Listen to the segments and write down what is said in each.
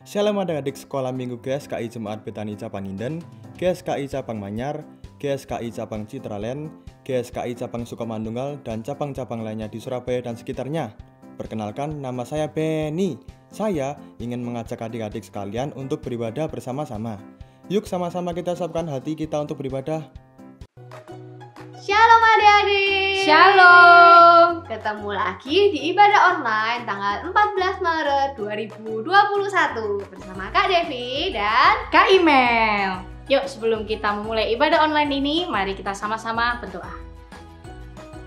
Shalom adik-adik sekolah minggu GSKI Jemaat Betani Cabang Inden, GSKI Cabang Manyar, GSKI Cabang Citraland, GSKI Cabang Sukamantunggal, dan cabang-cabang lainnya di Surabaya dan sekitarnya. Perkenalkan, nama saya Benny. Saya ingin mengajak adik-adik sekalian untuk beribadah bersama-sama. Yuk sama-sama kita siapkan hati kita untuk beribadah. Shalom adik-adik. Shalom. Ketemu lagi di ibadah online tanggal 14 Maret 2021 bersama Kak Devi dan Kak Imel. Yuk sebelum kita memulai ibadah online ini, mari kita sama-sama berdoa.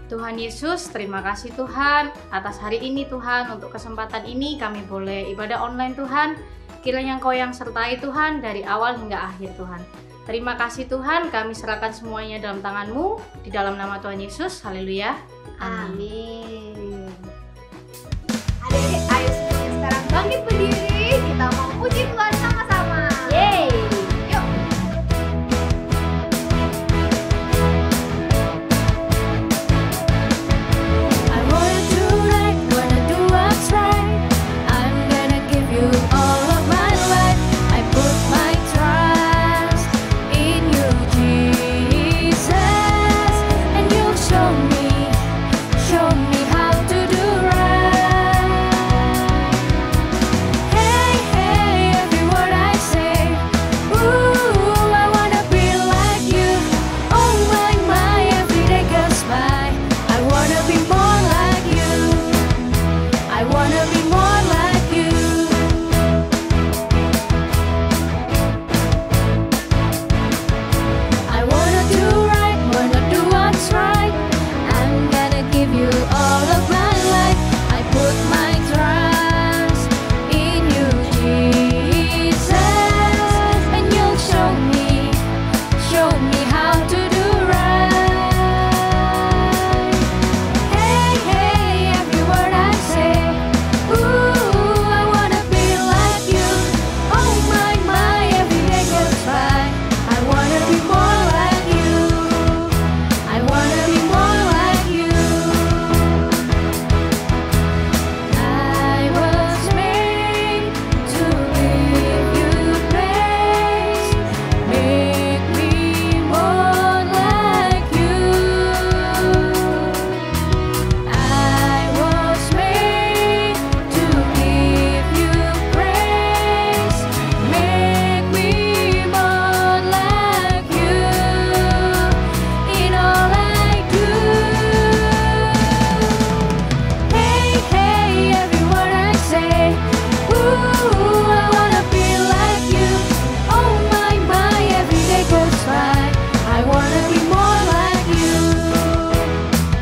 Tuhan Yesus, terima kasih Tuhan atas hari ini Tuhan. Untuk kesempatan ini kami boleh ibadah online Tuhan. Kiranya Engkau yang sertai Tuhan dari awal hingga akhir Tuhan. Terima kasih Tuhan, kami serahkan semuanya dalam tangan-Mu. Di dalam nama Tuhan Yesus, haleluya. amin. Adik-adik, ayo semuanya sekarang bangkit berdiri. Kita mau puji Tuhan sama-sama. Yeay. Yuk. I wanna do right, wanna do what's right. I'm gonna give you all of my life. I put my trust in you, Jesus, and you'll show me how to do right. Hey, hey, every word I say. Ooh, I wanna be like you. Oh my, every day goes by. I wanna be more like you. I wanna be more like you. I wanna do right, wanna do what's right. I'm gonna give you all of my life. I put my trust in you, Jesus, and you'll show me how to do right. Hey, hey, every word I say. Ooh, I wanna be like you. Oh my, every day goes by. I wanna be more like you. I wanna be more like you. I was made to give you praise. Make me more like you. I was made to give you praise. Make me more like you in all I do. Hey, hey, every word I say. Ooh, I wanna be like you. Oh my, every day goes by. I wanna be more like you.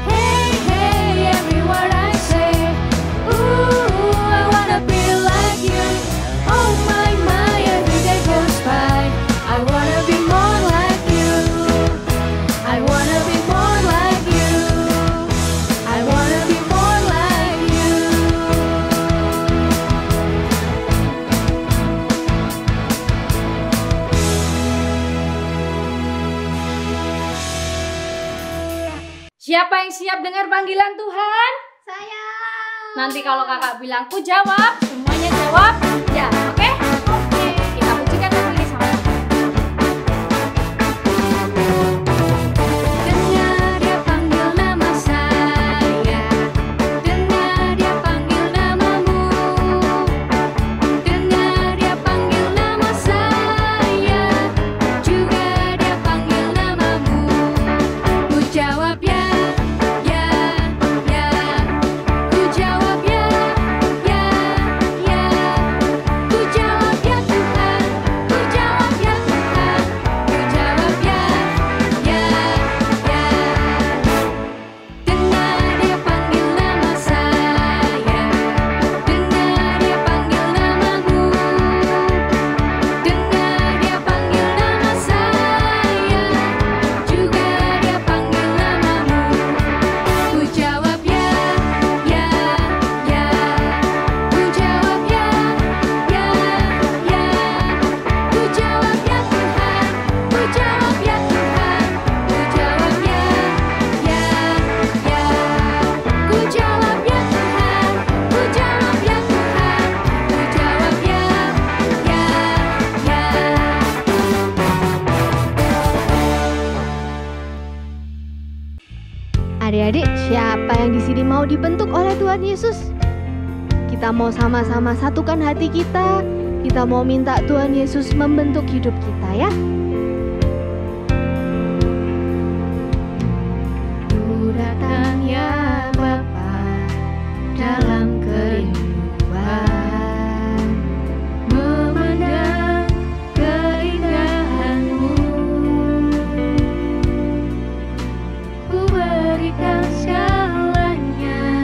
Hey, hey, every word I say. Ooh, I wanna be like you. Oh my, every day goes by. I wanna be more like you. I wanna be more like you. I wanna be more like you. Siapa yang siap dengar panggilan Tuhan? Saya. Nanti kalau kakak bilang ku jawab, semuanya jawab ya, oke? Oke. Kita pujikan lagu ini sama-sama. Dengar dia panggil nama saya. Dengar dia panggil namamu. Dengar dia panggil nama saya. Juga dia panggil namamu. Ku jawab ya, ya, ya. Ku jawab ya, ya, ya. Ku mau dibentuk oleh Tuhan Yesus. Kita mau sama-sama satukan hati kita. Kita mau minta Tuhan Yesus membentuk hidup kita ya. Ku datang ya Bapa dalam kerinduan, memandang keindahan-Mu. Ku berikan segalanya,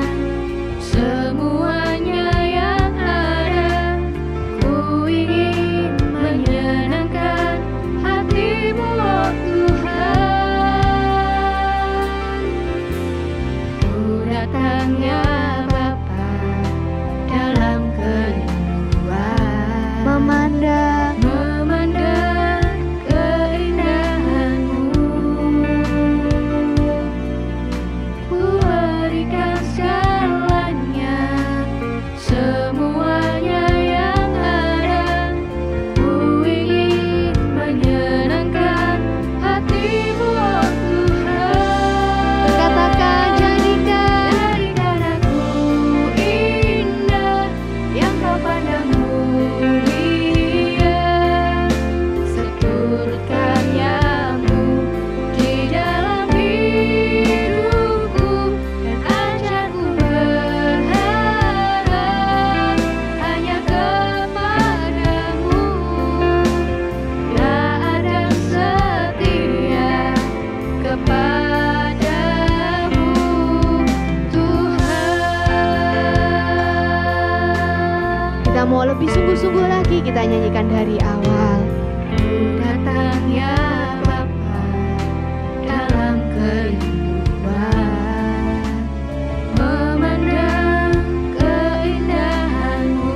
semuanya yang ada. Ku ingin menyenangkan hati-Mu, oh Tuhan. Ku datang ya Bapa dalam kerinduan, Memandang keindahan-Mu. Ku berikan segalanya, semuanya yang ada. Ku ingin menyenangkan hati-Mu, oh Tuhan. katakan Jadikan aku indah, yang Kau pandang mulia. Seturut karya-Mu di dalam hidupku, dan ajarku berharap hanya kepadamu. Tak ada setia kepadamu, Tuhan. kita mau lebih sungguh-sungguh lagi, kita nyanyikan dari awal. Ku datang ya Bapa dalam kerinduan, memandang keindahan-Mu.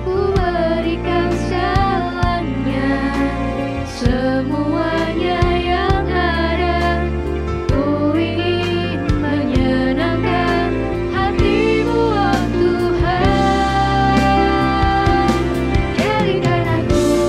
Ku berikan segalanya, semuanya yang ada. Ku ingin menyenangkan hati-Mu, oh Tuhan. Jadikan aku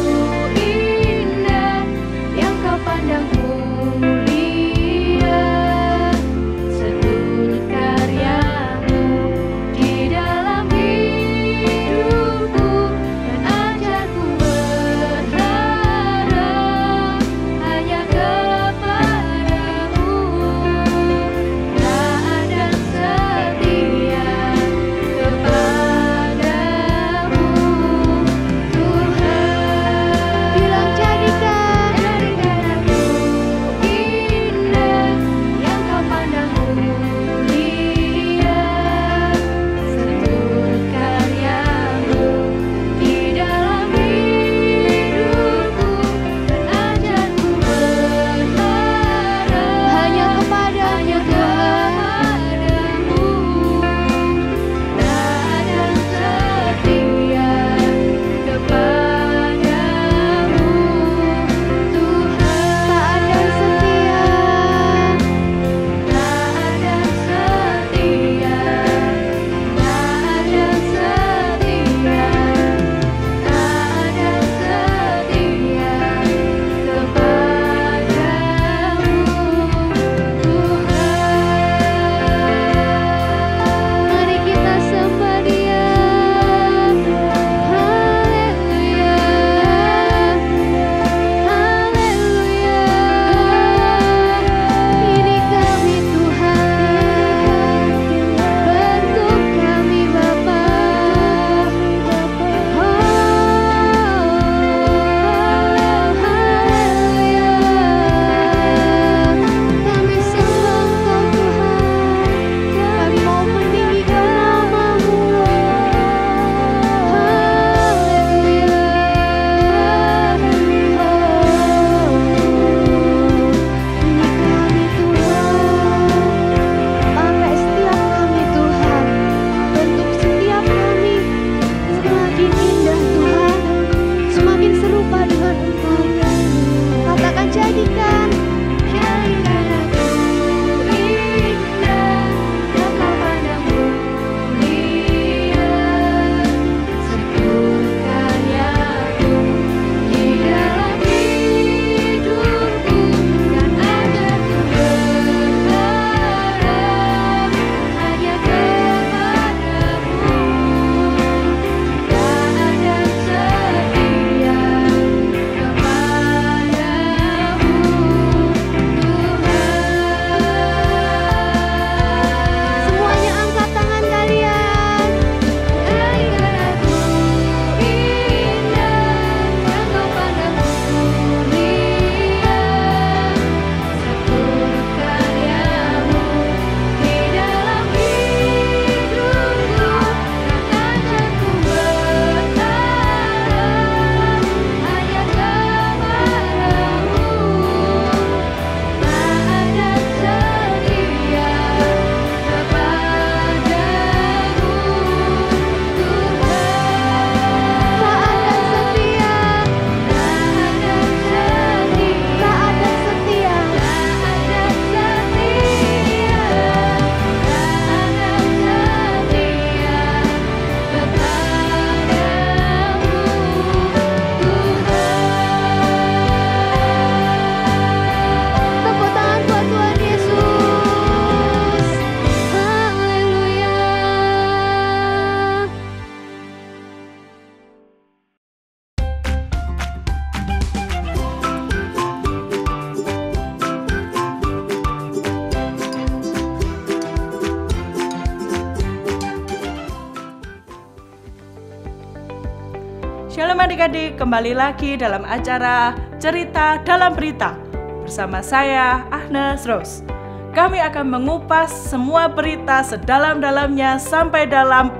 Shalom adik-adik, kembali lagi dalam acara Cerita Dalam Berita bersama saya, Agnes Rose. Kami akan mengupas semua berita sedalam-dalamnya sampai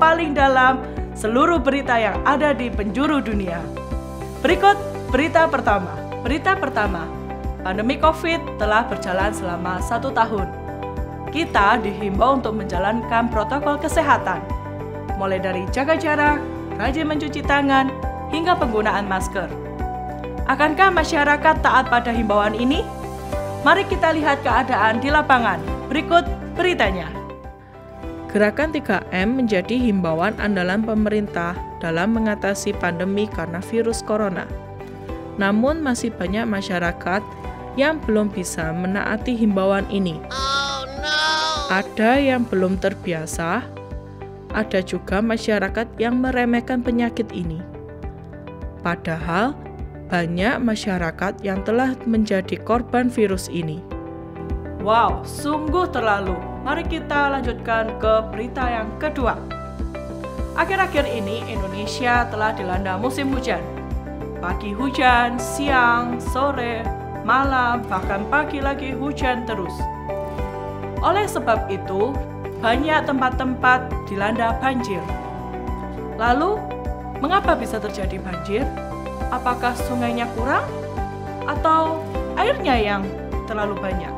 paling dalam seluruh berita yang ada di penjuru dunia. Berikut berita pertama. Berita pertama, pandemi COVID telah berjalan selama 1 tahun. Kita dihimbau untuk menjalankan protokol kesehatan, mulai dari jaga jarak, rajin mencuci tangan, hingga penggunaan masker. Akankah masyarakat taat pada himbauan ini? Mari kita lihat keadaan di lapangan. Berikut beritanya. Gerakan 3M menjadi himbauan andalan pemerintah dalam mengatasi pandemi karena virus corona. Namun masih banyak masyarakat yang belum bisa menaati himbauan ini. Ada yang belum terbiasa, ada juga masyarakat yang meremehkan penyakit ini. Padahal, banyak masyarakat yang telah menjadi korban virus ini. Wow, sungguh terlalu. Mari kita lanjutkan ke berita yang kedua. Akhir-akhir ini, Indonesia telah dilanda musim hujan. Pagi hujan, siang, sore, malam, bahkan pagi lagi hujan terus. Oleh sebab itu, banyak tempat-tempat dilanda banjir. Lalu, mengapa bisa terjadi banjir? Apakah sungainya kurang? Atau airnya yang terlalu banyak?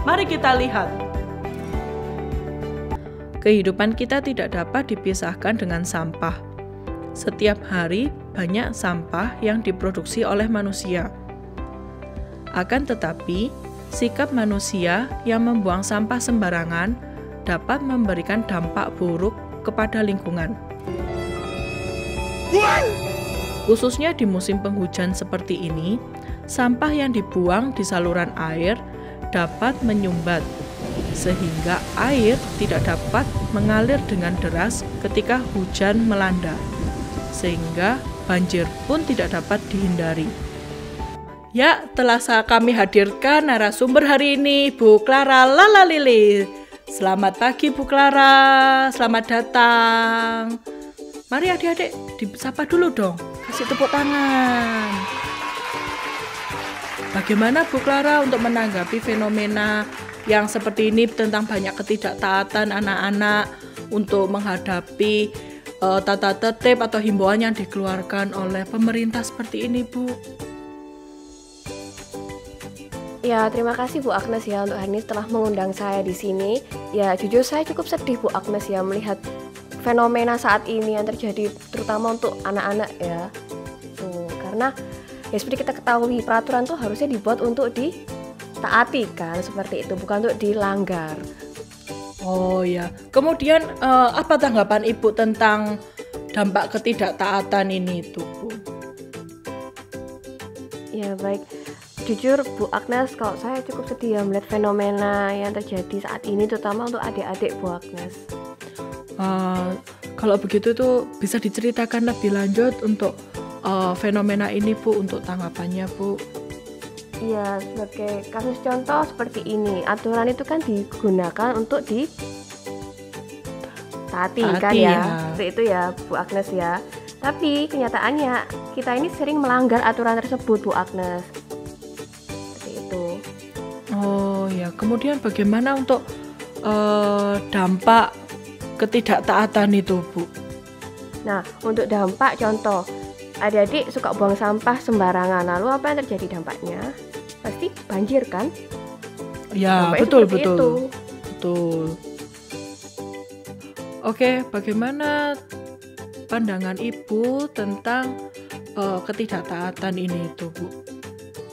Mari kita lihat. Kehidupan kita tidak dapat dipisahkan dengan sampah. Setiap hari banyak sampah yang diproduksi oleh manusia. Akan tetapi, sikap manusia yang membuang sampah sembarangan dapat memberikan dampak buruk kepada lingkungan. Khususnya di musim penghujan seperti ini, sampah yang dibuang di saluran air dapat menyumbat, sehingga air tidak dapat mengalir dengan deras ketika hujan melanda, sehingga banjir pun tidak dapat dihindari. Ya, telah kami hadirkan narasumber hari ini, Bu Clara Lalalili. Selamat pagi Bu Clara, selamat datang. Mari adik-adik, disapa dulu dong, kasih tepuk tangan. Bagaimana Bu Clara untuk menanggapi fenomena yang seperti ini tentang banyak ketidaktaatan anak-anak untuk menghadapi tata tertib atau himbauan yang dikeluarkan oleh pemerintah seperti ini, Bu? Ya, terima kasih Bu Agnes ya untuk hari ini telah mengundang saya di sini. Ya, jujur saya cukup sedih Bu Agnes ya melihat fenomena saat ini yang terjadi terutama untuk anak-anak ya. Tuh, karena ya seperti kita ketahui peraturan tuh harusnya dibuat untuk ditaati kan, seperti itu, bukan untuk dilanggar. Oh ya, kemudian apa tanggapan Ibu tentang dampak ketidaktaatan ini tuh, Bu? Ya baik, jujur Bu Agnes, kalau saya cukup sedih ya melihat fenomena yang terjadi saat ini, terutama untuk adik-adik Bu Agnes. Kalau begitu tuh bisa diceritakan lebih lanjut untuk fenomena ini Bu, untuk tanggapannya Bu. Iya, sebagai kasus contoh seperti ini, aturan itu kan digunakan untuk ditaati kan ya, seperti itu ya Bu Agnes ya. Tapi kenyataannya kita ini sering melanggar aturan tersebut Bu Agnes. Seperti itu. Oh ya, kemudian bagaimana untuk dampak ketidaktaatan itu Bu? Nah, untuk dampak contoh, adik-adik suka buang sampah sembarangan, lalu apa yang terjadi dampaknya? Pasti banjir kan? Ya, betul. Oke, bagaimana pandangan Ibu tentang ketidaktaatan ini itu Bu?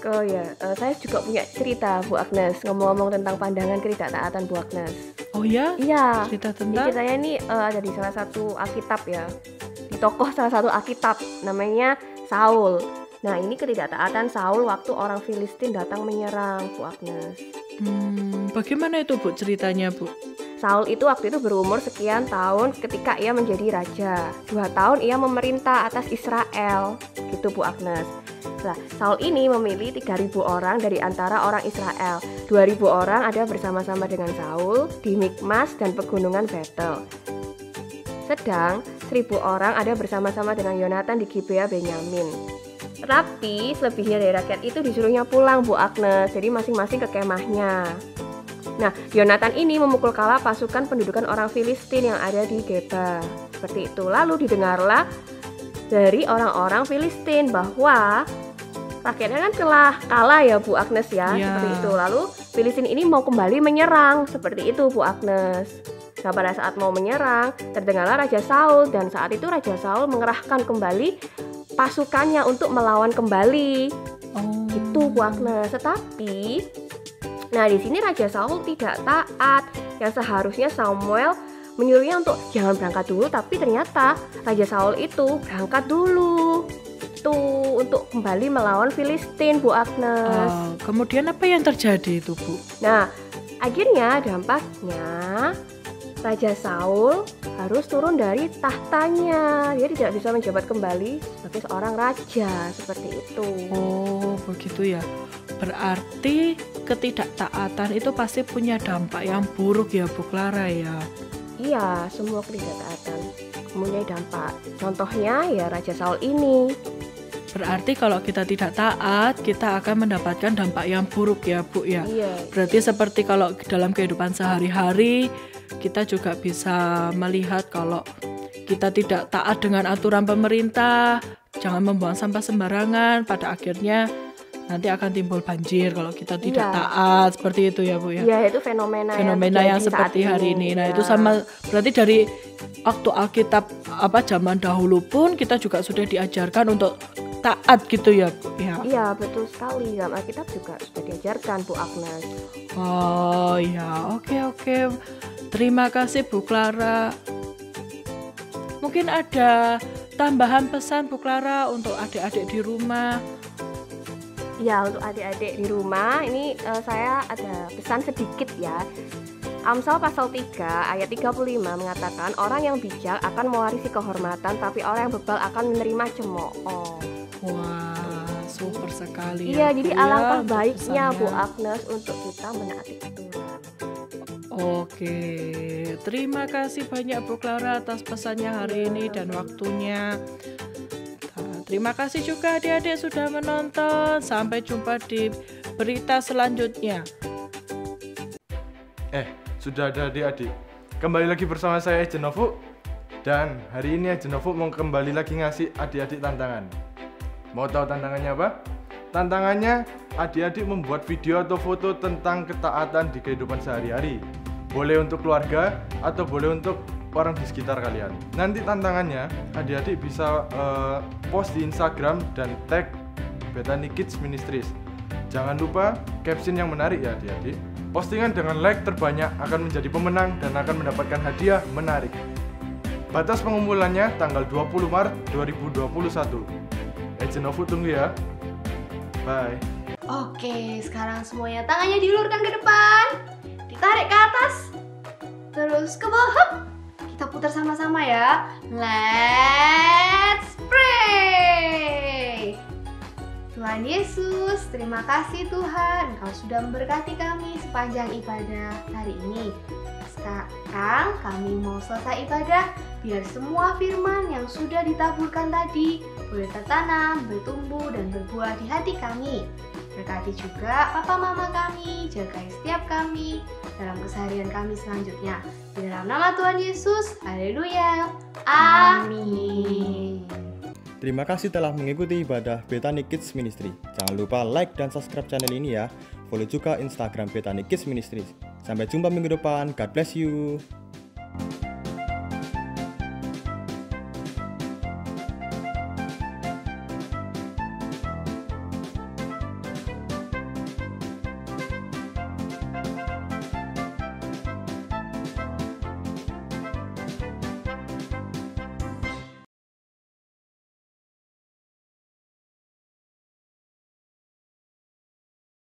Oh ya, saya juga punya cerita Bu Agnes, ngomong-ngomong tentang pandangan ketidaktaatan Bu Agnes. Oh ya? Iya. Cerita tentang? Ceritanya ini ada di salah satu Alkitab ya. Di tokoh salah satu Alkitab namanya Saul. Nah, ini ketidaktaatan Saul waktu orang Filistin datang menyerang Bu Agnes. Bagaimana itu Bu ceritanya Bu? Saul itu waktu itu berumur sekian tahun ketika ia menjadi raja. 2 tahun ia memerintah atas Israel, gitu Bu Agnes. Nah, Saul ini memilih 3.000 orang dari antara orang Israel. 2.000 orang ada bersama-sama dengan Saul di Mikmas dan pegunungan Betel. Sedang 1.000 orang ada bersama-sama dengan Yonatan di Gibea Benyamin. Tapi selebihnya dari rakyat itu disuruhnya pulang Bu Agnes, jadi masing-masing ke kemahnya. Nah, Yonatan ini memukul kalah pasukan pendudukan orang Filistin yang ada di Geba. Seperti itu. Lalu didengarlah dari orang-orang Filistin bahwa rakyatnya kan kalah ya Bu Agnes ya, seperti itu. Lalu Filistin ini mau kembali menyerang, seperti itu Bu Agnes. Nah, pada saat mau menyerang, terdengarlah Raja Saul, dan saat itu Raja Saul mengerahkan kembali pasukannya untuk melawan kembali. Itu Bu Agnes. Tetapi nah di sini Raja Saul tidak taat. Yang seharusnya Samuel menyuruhnya untuk jangan berangkat dulu, tapi ternyata Raja Saul itu berangkat dulu. Tuh, untuk kembali melawan Filistin Bu Agnes. Kemudian apa yang terjadi itu Bu? Nah, akhirnya dampaknya Raja Saul harus turun dari tahtanya. Dia tidak bisa menjabat kembali sebagai seorang raja, seperti itu. Oh, begitu ya. Berarti ketidaktaatan itu pasti punya dampak yang buruk ya Bu Clara ya. Iya, semua ketidaktaatan mempunyai dampak. Contohnya ya Raja Saul ini. Berarti kalau kita tidak taat, kita akan mendapatkan dampak yang buruk ya Bu ya. Iya. Berarti seperti kalau dalam kehidupan sehari-hari, kita juga bisa melihat kalau kita tidak taat dengan aturan pemerintah, jangan membuang sampah sembarangan, pada akhirnya nanti akan timbul banjir kalau kita tidak taat, seperti itu ya Bu ya. Iya, itu fenomena yang seperti hari ini. Nah, itu sama berarti dari waktu Alkitab zaman dahulu pun kita juga sudah diajarkan untuk taat gitu ya Bu ya. Iya, betul sekali. Dalam Alkitab juga sudah diajarkan Bu Agnes. Oh ya, oke. Terima kasih Bu Clara. Mungkin ada tambahan pesan Bu Clara untuk adik-adik di rumah. Ya, untuk adik-adik di rumah ini saya ada pesan sedikit ya. Amsal pasal 3 ayat 35 mengatakan orang yang bijak akan mewarisi kehormatan, tapi orang yang bebal akan menerima cemooh. Wah, super sekali. Iya, ya, jadi Bu, alangkah ya, baiknya Bu pesannya. Agnes untuk kita menaati aturan. Oke, terima kasih banyak Bu Clara atas pesannya hari ini dan waktunya. Terima kasih juga adik-adik sudah menonton. Sampai jumpa di berita selanjutnya. Sudah ada adik-adik. Kembali lagi bersama saya Jenovu. Dan hari ini Jenovu mau kembali lagi ngasih adik-adik tantangan. Mau tahu tantangannya apa? Tantangannya adik-adik membuat video atau foto tentang ketaatan di kehidupan sehari-hari. Boleh untuk keluarga atau boleh untuk orang di sekitar kalian. Nanti tantangannya adik-adik bisa post di Instagram dan tag Bethany Kids Ministries. Jangan lupa caption yang menarik ya adik-adik. Postingan dengan like terbanyak akan menjadi pemenang dan akan mendapatkan hadiah menarik. Batas pengumpulannya tanggal 20 Maret 2021. Jenovu tunggu ya. Bye. Oke, sekarang semuanya tangannya diulurkan ke depan, ditarik ke atas, terus ke bawah. Kita putar sama-sama ya. Let's pray. Tuhan Yesus, terima kasih Tuhan, Engkau sudah memberkati kami sepanjang ibadah hari ini. Sekarang kami mau selesai ibadah, biar semua firman yang sudah ditaburkan tadi boleh tertanam, bertumbuh, dan berbuah di hati kami. Berkati juga papa mama kami, jagai setiap kami dalam keseharian kami selanjutnya. Di dalam nama Tuhan Yesus, haleluya, amin. Terima kasih telah mengikuti ibadah Bethany Kids Ministry. Jangan lupa like dan subscribe channel ini ya. Follow juga Instagram Bethany Kids Ministry. Sampai jumpa minggu depan. God bless you.